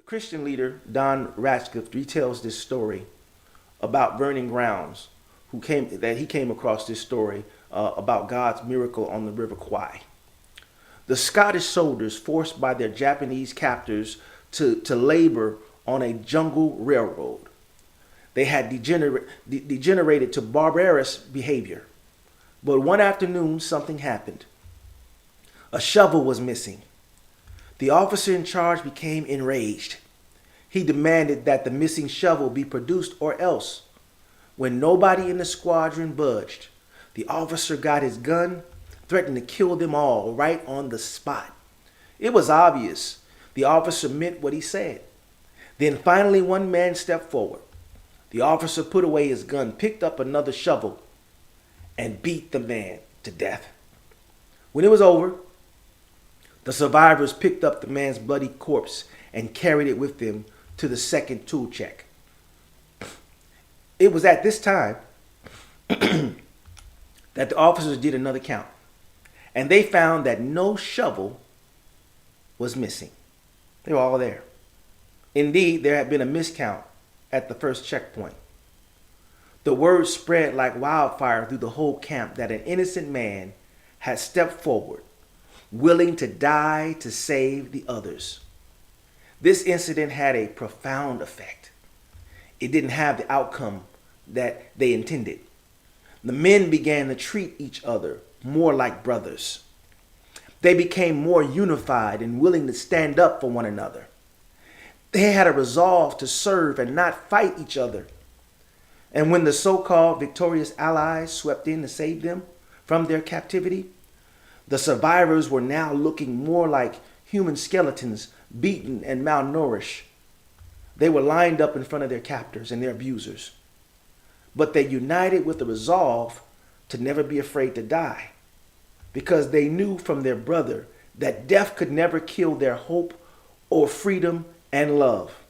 Christian leader Don Ratcliffe retells this story about Vernon Grounds, he came across this story about God's miracle on the River Kwai. The Scottish soldiers, forced by their Japanese captors to labor on a jungle railroad, they had degenerated to barbarous behavior. But one afternoon, something happened. A shovel was missing. The officer in charge became enraged. He demanded that the missing shovel be produced, or else. When nobody in the squadron budged, the officer got his gun, threatened to kill them all right on the spot. It was obvious the officer meant what he said. Then finally one man stepped forward. The officer put away his gun, picked up another shovel, and beat the man to death. When it was over, the survivors picked up the man's bloody corpse and carried it with them to the second tool check. It was at this time that the officers did another count, and they found that no shovel was missing. They were all there. Indeed, there had been a miscount at the first checkpoint. The word spread like wildfire through the whole camp that an innocent man had stepped forward, willing to die to save the others. This incident had a profound effect. It didn't have the outcome that they intended. The men began to treat each other more like brothers. They became more unified and willing to stand up for one another. They had a resolve to serve and not fight each other. And when the so-called victorious allies swept in to save them from their captivity, the survivors were now looking more like human skeletons, beaten and malnourished. They were lined up in front of their captors and their abusers. But they united with the resolve to never be afraid to die, because they knew from their brother that death could never kill their hope or freedom and love.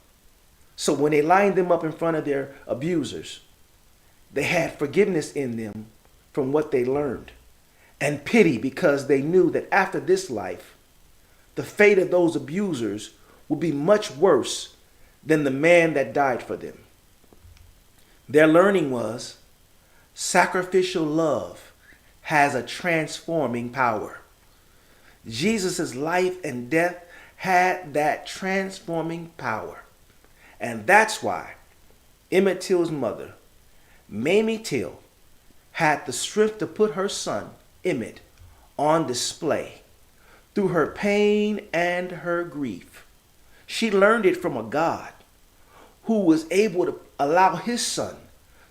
So when they lined them up in front of their abusers, they had forgiveness in them from what they learned, and pity because they knew that after this life, the fate of those abusers would be much worse than the man that died for them. Their learning was sacrificial love has a transforming power. Jesus' life and death had that transforming power. And that's why Emmett Till's mother, Mamie Till, had the strength to put her son, Emmett, on display through her pain and her grief. She learned it from a God who was able to allow his son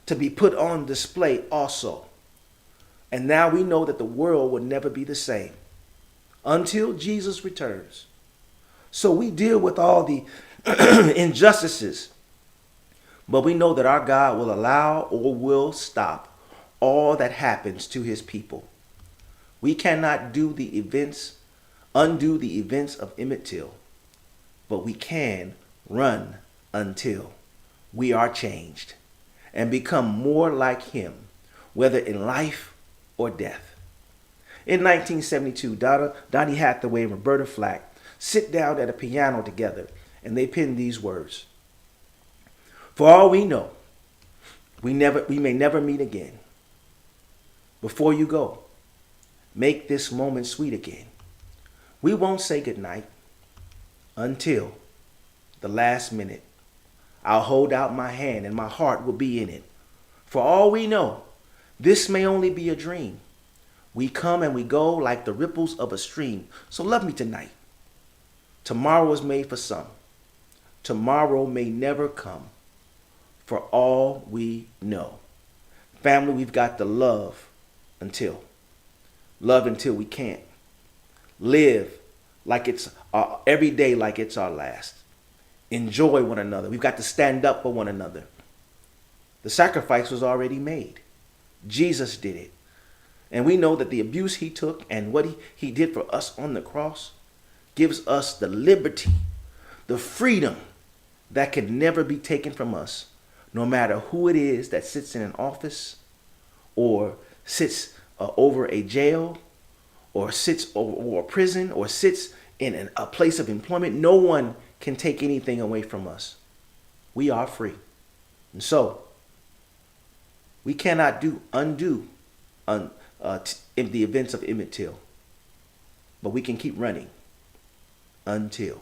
to be put on display also. And now we know that the world will never be the same until Jesus returns. So we deal with all the injustices, but we know that our God will allow or will stop all that happens to his people. We cannot undo the events of Emmett Till, but we can run until we are changed and become more like him, whether in life or death. In 1972, Donny Hathaway and Roberta Flack sit down at a piano together, and they pen these words. For all we know, we may never meet again. Before you go, make this moment sweet again. We won't say goodnight until the last minute. I'll hold out my hand and my heart will be in it. For all we know, this may only be a dream. We come and we go like the ripples of a stream. So love me tonight. Tomorrow is made for some. Tomorrow may never come. For all we know. Family, we've got to love until. Love until we can't. Live like it's every day like it's our last. Enjoy one another. We've got to stand up for one another. The sacrifice was already made. Jesus did it. And we know that the abuse he took and what he did for us on the cross gives us the liberty, the freedom that can never be taken from us, no matter who it is that sits in an office or sits over a jail or sits over a prison or sits in a place of employment. No one can take anything away from us. We are free. And so, we cannot undo in the events of Emmett Till, but we can keep running until.